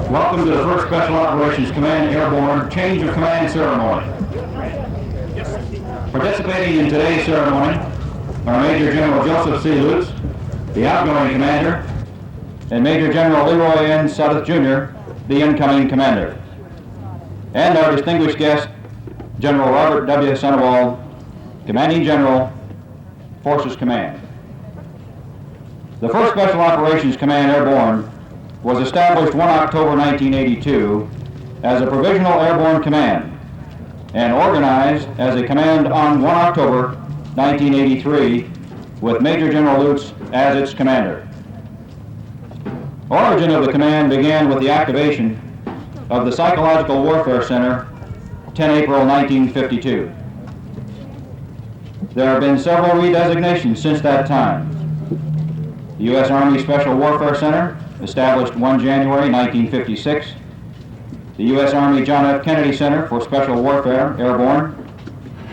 Welcome to the 1st Special Operations Command Airborne Change of Command Ceremony. Participating in today's ceremony are Major General Joseph C. Lutz, the outgoing commander, and Major General Leroy N. Sudduth, Jr., the incoming commander. And our distinguished guest, General Robert W. Sonnewald, Commanding General, Forces Command. The 1st Special Operations Command Airborne was established 1 October 1982 as a provisional airborne command and organized as a command on 1 October 1983 with Major General Lutz as its commander. Origin of the command began with the activation of the Psychological Warfare Center 10 April 1952. There have been several redesignations since that time. The U.S. Army Special Warfare Center, established 1 January 1956. The U.S. Army John F. Kennedy Center for Special Warfare Airborne,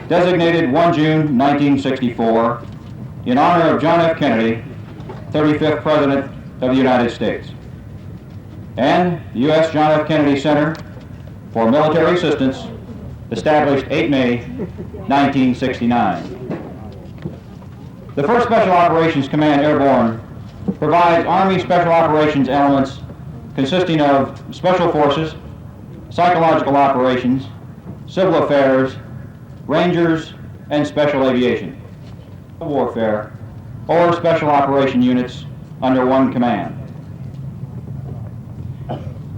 designated 1 June 1964 in honor of John F. Kennedy, 35th President of the United States. And the U.S. John F. Kennedy Center for Military Assistance, established 8 May 1969. The 1st Special Operations Command Airborne provides Army Special Operations elements consisting of Special Forces, Psychological Operations, Civil Affairs, Rangers, and Special Aviation, Warfare, or Special Operation units under one command.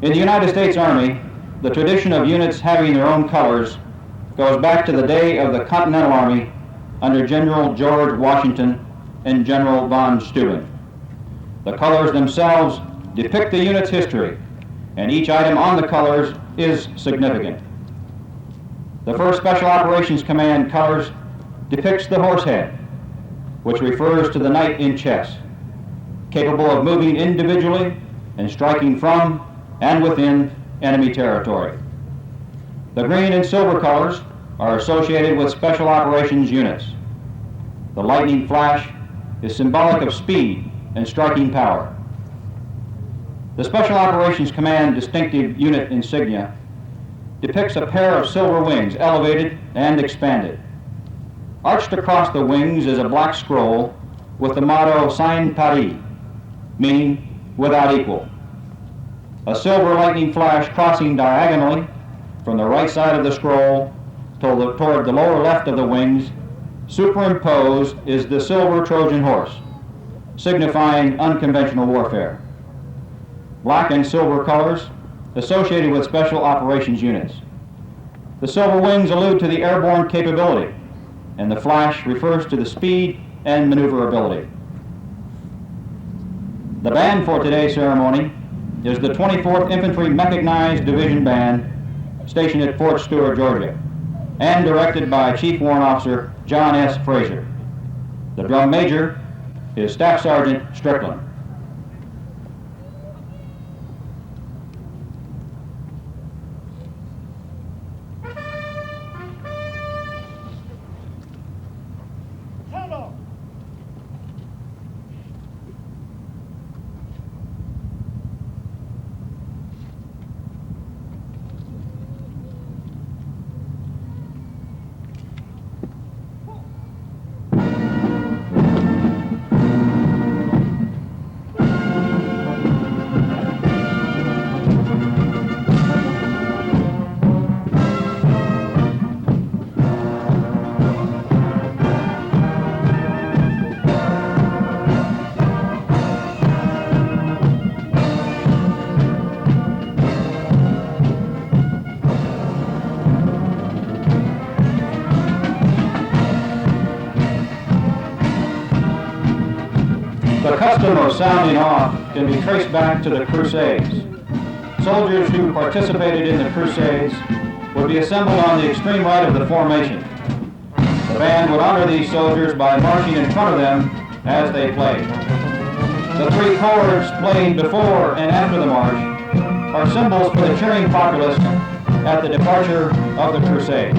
In the United States Army, the tradition of units having their own colors goes back to the day of the Continental Army under General George Washington and General von Steuben. The colors themselves depict the unit's history, and each item on the colors is significant. The 1st Special Operations Command colors depicts the horse head, which refers to the knight in chess, capable of moving individually and striking from and within enemy territory. The green and silver colors are associated with Special Operations units. The lightning flash is symbolic of speed and striking power. The Special Operations Command distinctive unit insignia depicts a pair of silver wings elevated and expanded. Arched across the wings is a black scroll with the motto Sans Pareil, meaning without equal. A silver lightning flash crossing diagonally from the right side of the scroll toward the lower left of the wings, superimposed is the silver Trojan horse, signifying unconventional warfare. Black and silver colors associated with Special Operations units. The silver wings allude to the airborne capability, and the flash refers to the speed and maneuverability. The band for today's ceremony is the 24th Infantry Mechanized Division Band, stationed at Fort Stewart, Georgia, and directed by Chief Warrant Officer John S. Fraser. The drum major is Staff Sergeant Strickland. The custom of sounding off can be traced back to the Crusades. Soldiers who participated in the Crusades would be assembled on the extreme right of the formation. The band would honor these soldiers by marching in front of them as they played. The 3 chords played before and after the march are symbols for the cheering populace at the departure of the Crusades.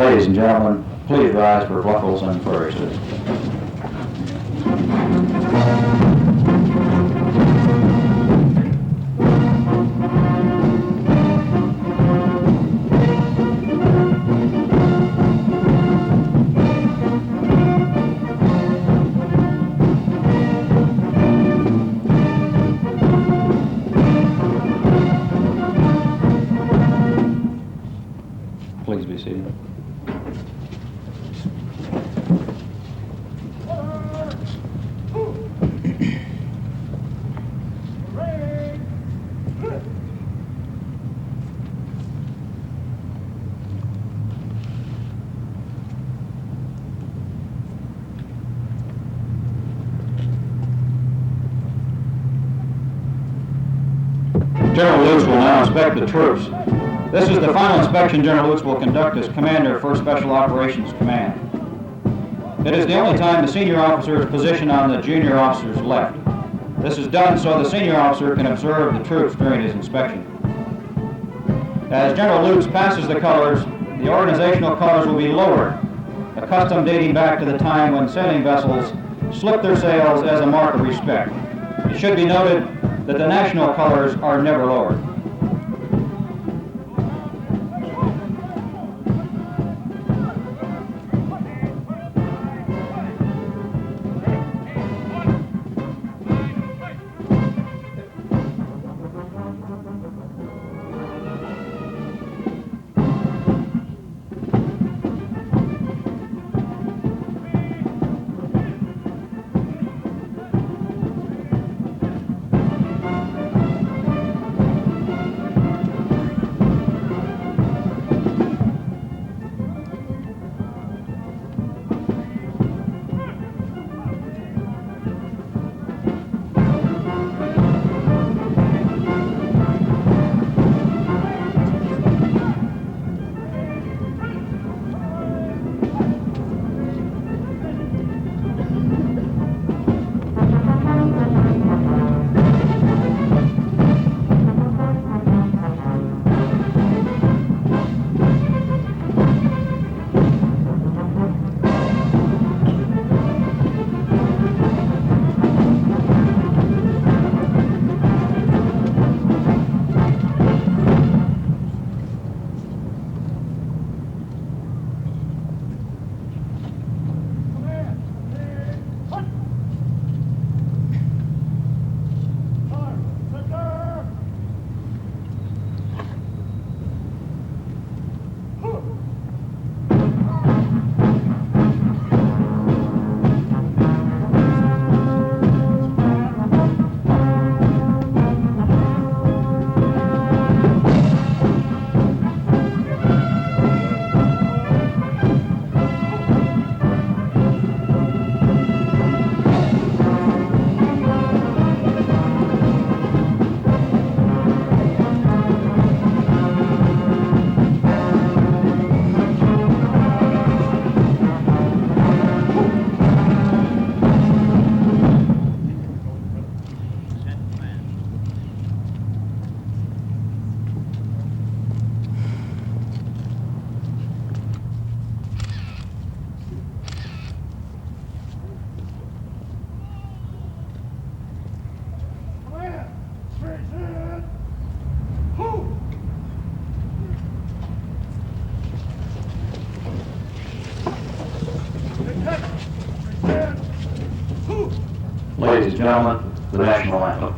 Ladies and gentlemen, please rise for buckles and flourishes. Please be seated. General Lutz will now inspect the troops. This is the final inspection General Lutz will conduct as commander of 1st Special Operations Command. It is the only time the senior officer is positioned on the junior officer's left. This is done so the senior officer can observe the troops during his inspection. As General Lutz passes the colors, the organizational colors will be lowered, a custom dating back to the time when sailing vessels slipped their sails as a mark of respect. It should be noted that the national colors are never lowered. Ladies and gentlemen, the national anthem.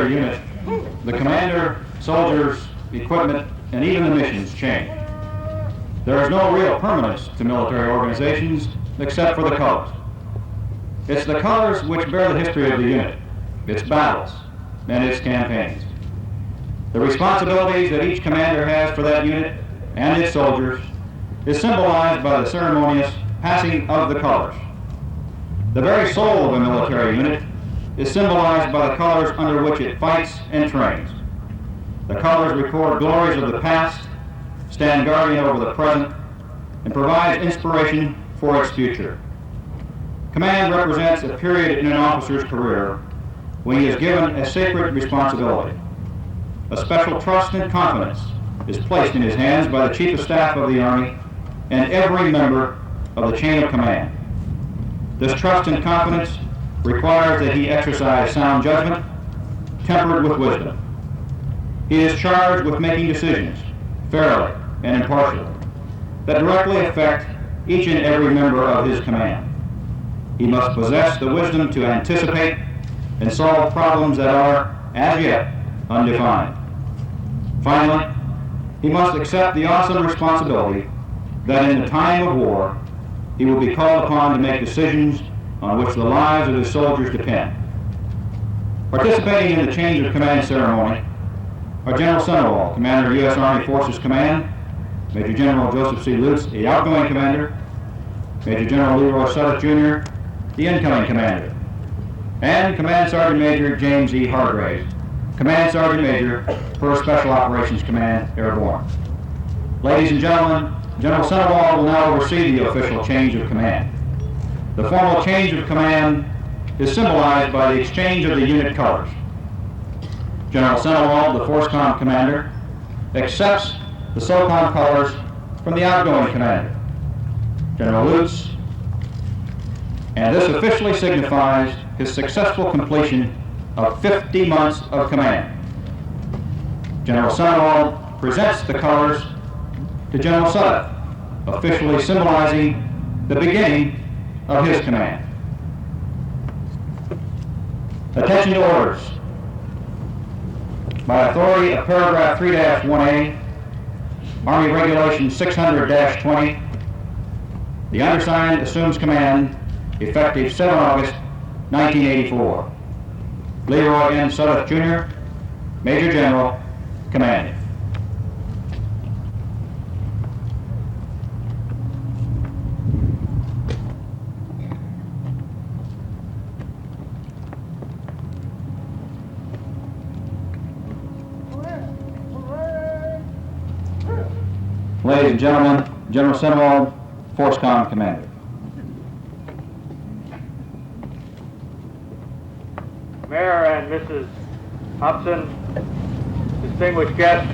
military unit, the commander, soldiers, equipment, and even the missions change. There is no real permanence to military organizations except for the colors. It's the colors which bear the history of the unit, its battles, and its campaigns. The responsibilities that each commander has for that unit and its soldiers is symbolized by the ceremonious passing of the colors. The very soul of a military unit is symbolized by the colors under which it fights and trains. The colors record glories of the past, stand guardian over the present, and provides inspiration for its future. Command represents a period in an officer's career when he is given a sacred responsibility. A special trust and confidence is placed in his hands by the Chief of Staff of the Army and every member of the chain of command. This trust and confidence requires that he exercise sound judgment, tempered with wisdom. He is charged with making decisions, fairly and impartially, that directly affect each and every member of his command. He must possess the wisdom to anticipate and solve problems that are, as yet, undefined. Finally, he must accept the awesome responsibility that in the time of war, he will be called upon to make decisions on which the lives of his soldiers depend. Participating in the change of command ceremony are General Sandoval, Commander of U.S. Army Forces Command, Major General Joseph C. Lutz, the outgoing commander, Major General Leroy Sutter, Jr., the incoming commander, and Command Sergeant Major James E. Hargraves, Command Sergeant Major, 1st Special Operations Command, Airborne. Ladies and gentlemen, General Sandoval will now oversee the official change of command. The formal change of command is symbolized by the exchange of the unit colors. General Sandoval, the FORSCOM commander, accepts the SOCOM colors from the outgoing commander, General Lutz, and this officially signifies his successful completion of 50 months of command. General Sandoval presents the colors to General Sutter, officially symbolizing the beginning of his command. Attention to orders. By authority of paragraph 3-1A, Army Regulation 600-20, the undersigned assumes command effective 7 August 1984. Leroy N. Sutter, Jr., Major General, Commanding. Ladies and gentlemen, General Sandoval, FORSCOM Commander. Mayor and Mrs. Hobson, distinguished guests,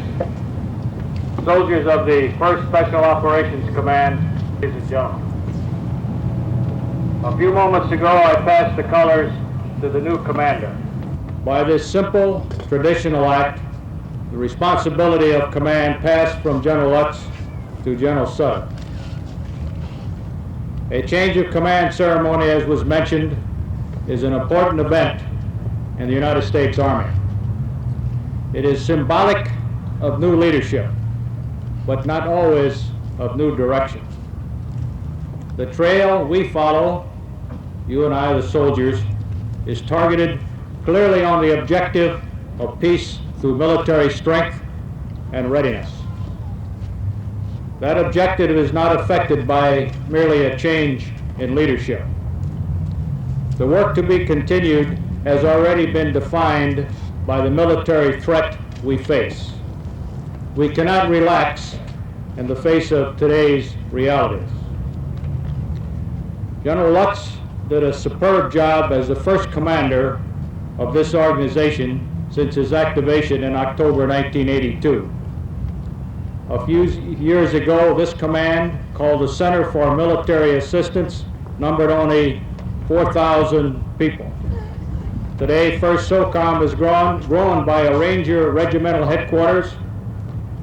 soldiers of the 1st Special Operations Command, ladies and gentlemen. A few moments ago, I passed the colors to the new commander. By this simple, traditional act, the responsibility of command passed from General Lutz to General Sutter. A change of command ceremony, as was mentioned, is an important event in the United States Army. It is symbolic of new leadership, but not always of new direction. The trail we follow, you and I, the soldiers, is targeted clearly on the objective of peace through military strength and readiness. That objective is not affected by merely a change in leadership. The work to be continued has already been defined by the military threat we face. We cannot relax in the face of today's realities. General Lutz did a superb job as the first commander of this organization since his activation in October 1982. A few years ago, this command, called the Center for Military Assistance, numbered only 4,000 people. Today, 1st SOCOM has grown by a Ranger Regimental Headquarters,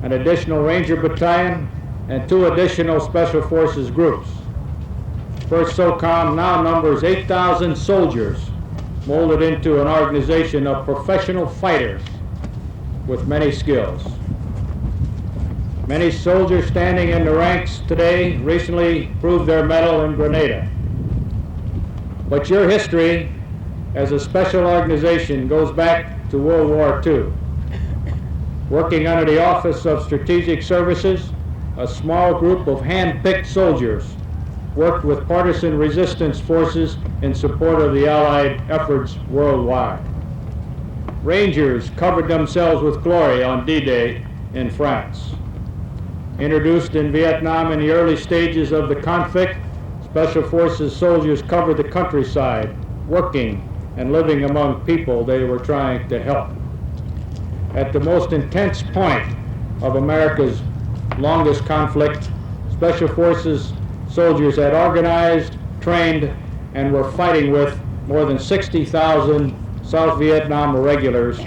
an additional Ranger Battalion, and 2 additional Special Forces groups. 1st SOCOM now numbers 8,000 soldiers molded into an organization of professional fighters with many skills. Many soldiers standing in the ranks today recently proved their mettle in Grenada. But your history as a special organization goes back to World War II. Working under the Office of Strategic Services, a small group of hand-picked soldiers worked with partisan resistance forces in support of the Allied efforts worldwide. Rangers covered themselves with glory on D-Day in France. Introduced in Vietnam in the early stages of the conflict, Special Forces soldiers covered the countryside, working and living among people they were trying to help. At the most intense point of America's longest conflict, Special Forces soldiers had organized, trained, and were fighting with more than 60,000 South Vietnam regulars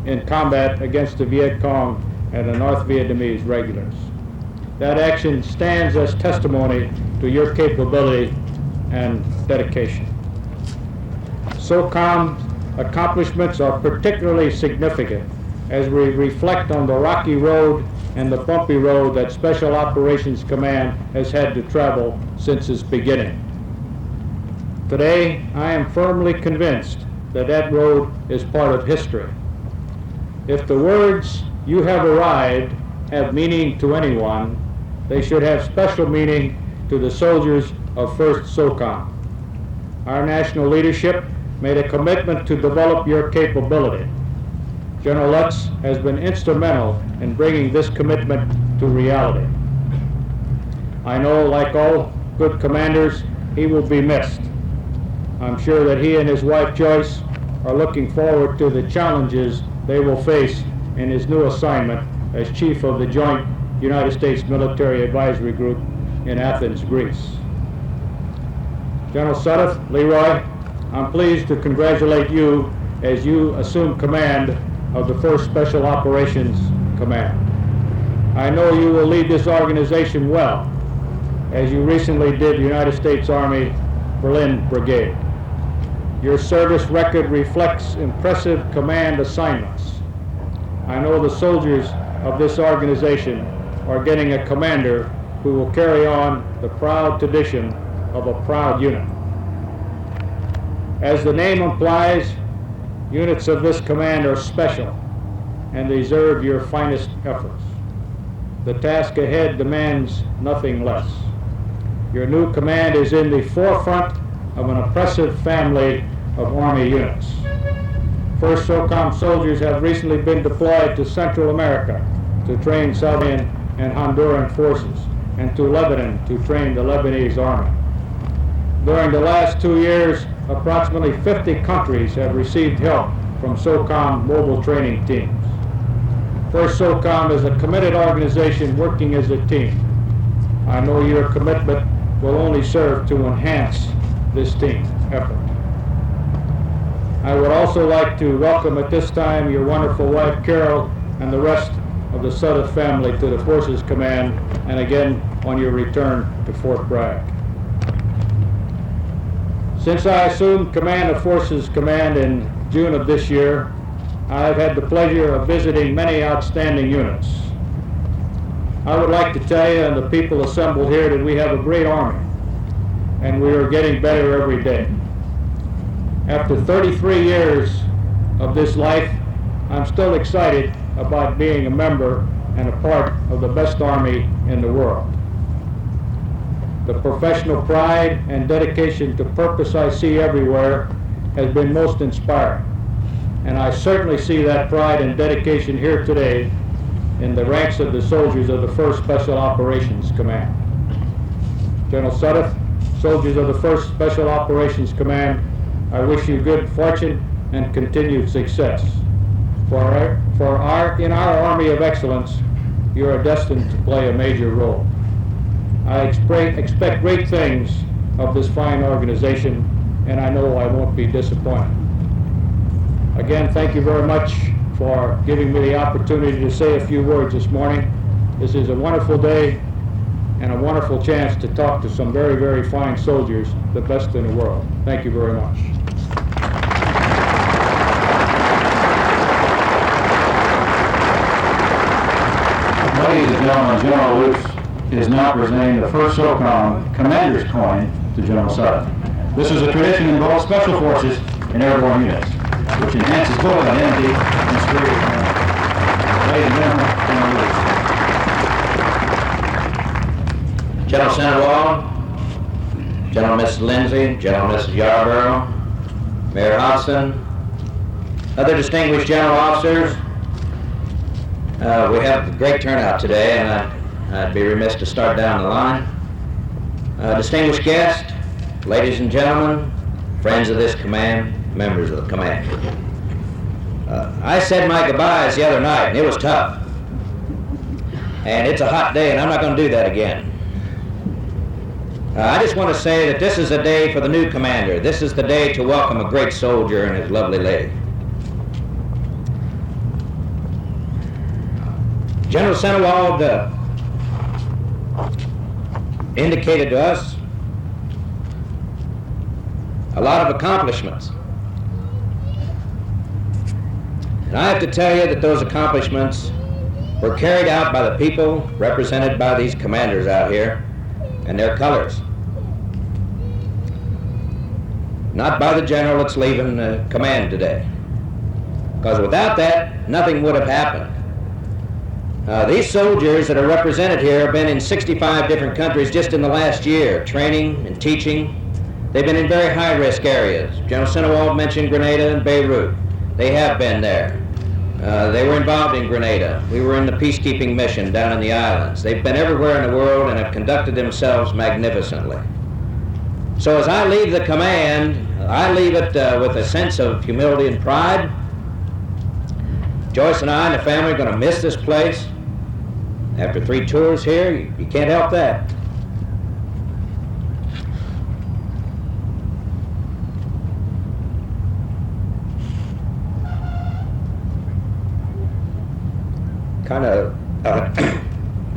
in combat against the Viet Cong and the North Vietnamese regulars. That action stands as testimony to your capability and dedication. SOCOM's accomplishments are particularly significant as we reflect on the rocky road and the bumpy road that Special Operations Command has had to travel since its beginning. Today, I am firmly convinced that that road is part of history. If the words "you have arrived" have meaning to anyone, they should have special meaning to the soldiers of 1st SOCOM. Our national leadership made a commitment to develop your capability. General Lutz has been instrumental in bringing this commitment to reality. I know, like all good commanders, he will be missed. I'm sure that he and his wife Joyce are looking forward to the challenges they will face in his new assignment as Chief of the Joint United States Military Advisory Group in Athens, Greece. General Sudduth, Leroy, I'm pleased to congratulate you as you assume command of the 1st Special Operations Command. I know you will lead this organization well, as you recently did the United States Army Berlin Brigade. Your service record reflects impressive command assignments. I know the soldiers of this organization are getting a commander who will carry on the proud tradition of a proud unit. As the name implies, units of this command are special and deserve your finest efforts. The task ahead demands nothing less. Your new command is in the forefront of an impressive family of Army units. 1st SOCOM soldiers have recently been deployed to Central America to train Salvadoran and Honduran forces, and to Lebanon to train the Lebanese army. During the last 2 years, approximately 50 countries have received help from SOCOM mobile training teams. 1st SOCOM is a committed organization working as a team. I know your commitment will only serve to enhance this team effort. I would also like to welcome at this time your wonderful wife Carol and the rest of the Sudduth family to the Forces Command, and again on your return to Fort Bragg. Since I assumed command of Forces Command in June of this year, I have had the pleasure of visiting many outstanding units. I would like to tell you and the people assembled here that we have a great Army, and we are getting better every day. After 33 years of this life, I'm still excited about being a member and a part of the best Army in the world. The professional pride and dedication to purpose I see everywhere has been most inspiring, and I certainly see that pride and dedication here today in the ranks of the soldiers of the 1st Special Operations Command. General Sudduth, soldiers of the 1st Special Operations Command, I wish you good fortune and continued success. In our Army of Excellence, you are destined to play a major role. I expect great things of this fine organization, and I know I won't be disappointed. Again, thank you very much for giving me the opportunity to say a few words this morning. This is a wonderful day and a wonderful chance to talk to some very, very fine soldiers, the best in the world. Thank you very much. Ladies and gentlemen, General Lutz is now presenting the first SOCOM Commander's Coin to General Sutton. This is a tradition in both Special Forces and airborne units, which enhances both identity and spirit of command. Ladies and gentlemen, General Lutz. General Sandoval, General Mrs. Lindsay, General Mrs. Yarborough, Mayor Hodgson, other distinguished general officers, we have a great turnout today, and I'd be remiss to start down the line. Distinguished guests, ladies and gentlemen, friends of this command, members of the command. I said my goodbyes the other night, and it was tough. And it's a hot day, and I'm not going to do that again. I just want to say that this is a day for the new commander. This is the day to welcome a great soldier and his lovely lady. General Sandoval indicated to us a lot of accomplishments. And I have to tell you that those accomplishments were carried out by the people represented by these commanders out here and their colors. Not by the general that's leaving command today. Because without that, nothing would have happened. These soldiers that are represented here have been in 65 different countries just in the last year, training and teaching. They've been in very high-risk areas. General Sandoval mentioned Grenada and Beirut. They have been there. They were involved in Grenada. We were in the peacekeeping mission down in the islands. They've been everywhere in the world and have conducted themselves magnificently. So as I leave the command, I leave it with a sense of humility and pride. Joyce and I and the family are going to miss this place. After 3 tours here, you can't help that.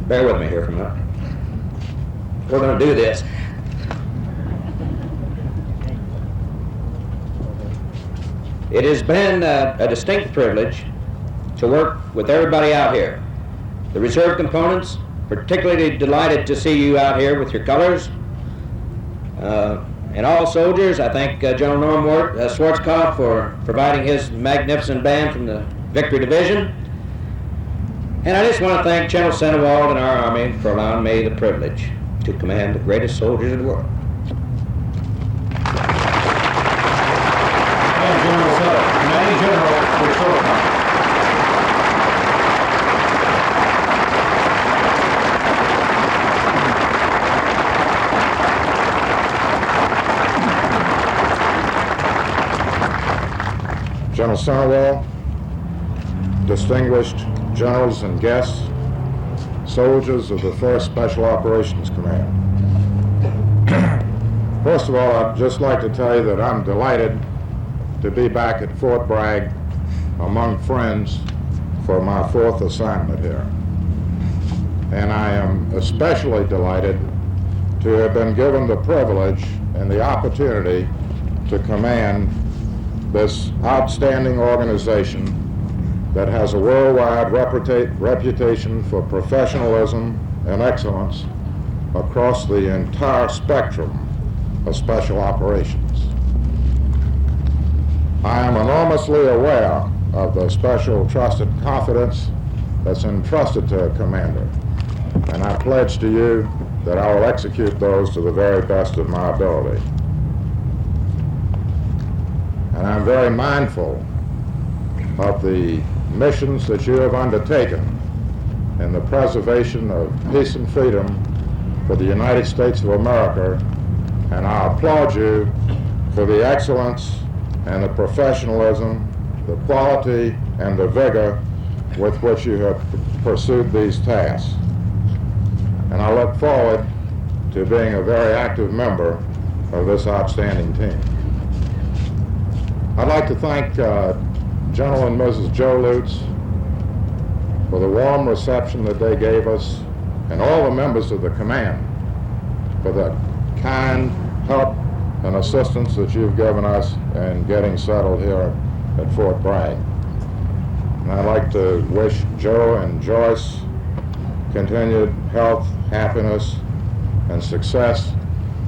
Bear with me here for a minute. We're going to do this. It has been a distinct privilege to work with everybody out here. The reserve components, particularly delighted to see you out here with your colors. And all soldiers, I thank General Norm Schwarzkopf for providing his magnificent band from the Victory Division. And I just want to thank General Sandoval and our Army for allowing me the privilege to command the greatest soldiers in the world. And General Sutton, Commanding General for SOCOM. General Sandoval, distinguished generals and guests, soldiers of the 1st Special Operations Command. First of all, I'd just like to tell you that I'm delighted to be back at Fort Bragg among friends for my 4th assignment here. And I am especially delighted to have been given the privilege and the opportunity to command this outstanding organization that has a worldwide reputation for professionalism and excellence across the entire spectrum of special operations. I am enormously aware of the special trusted confidence that's entrusted to a commander, and I pledge to you that I will execute those to the very best of my ability. And I'm very mindful of the missions that you have undertaken in the preservation of peace and freedom for the United States of America, and I applaud you for the excellence and the professionalism, the quality and the vigor with which you have pursued these tasks. And I look forward to being a very active member of this outstanding team. I'd like to thank General and Mrs. Joe Lutz for the warm reception that they gave us, and all the members of the command for the kind help and assistance that you've given us in getting settled here at Fort Bragg. And I'd like to wish Joe and Joyce continued health, happiness, and success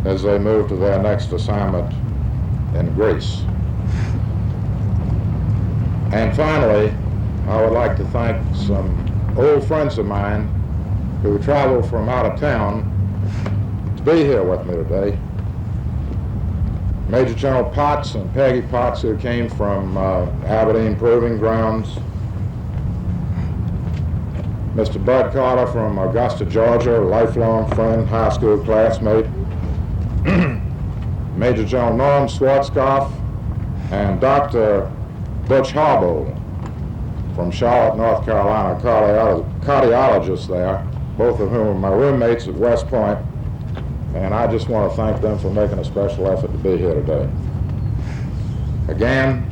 as they move to their next assignment in Greece. And finally, I would like to thank some old friends of mine who traveled from out of town to be here with me today. Major General Potts and Peggy Potts, who came from Aberdeen Proving Grounds. Mr. Bud Carter from Augusta, Georgia, a lifelong friend, high school classmate. Major General Norm Schwarzkopf and Dr. Butch Harbaugh from Charlotte, North Carolina, cardiologist there, both of whom are my roommates at West Point, and I just want to thank them for making a special effort to be here today. Again,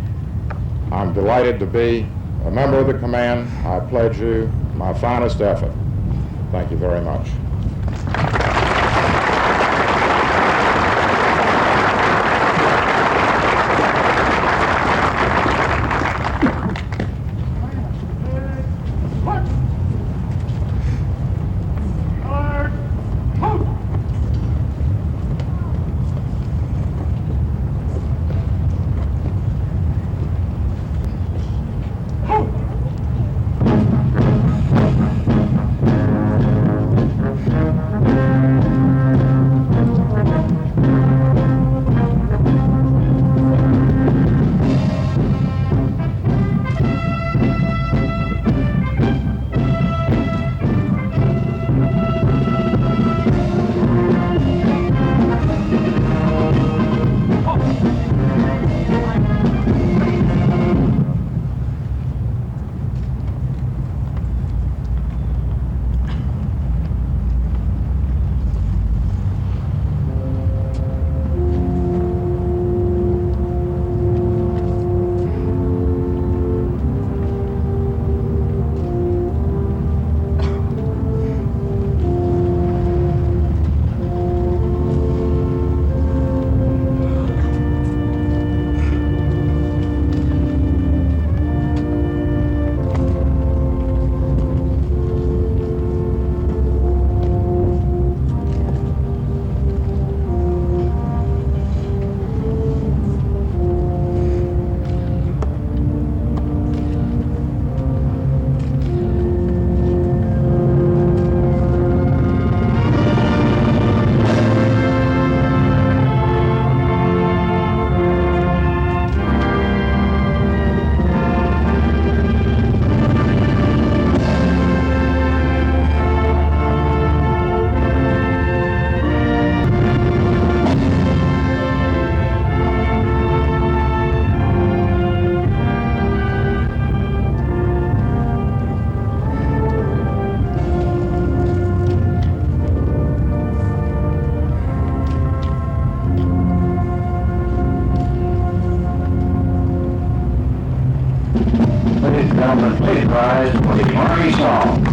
I'm delighted to be a member of the command. I pledge you my finest effort. Thank you very much. Gentlemen, please rise for the Army Song.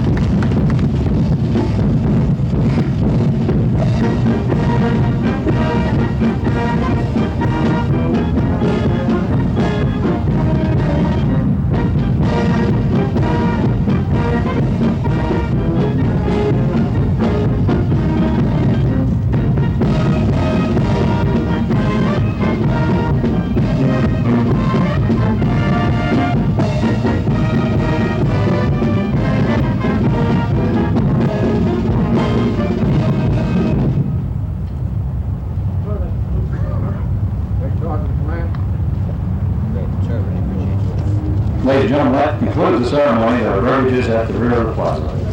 Ladies and gentlemen, that concludes the ceremony of beverages at the rear of the plaza.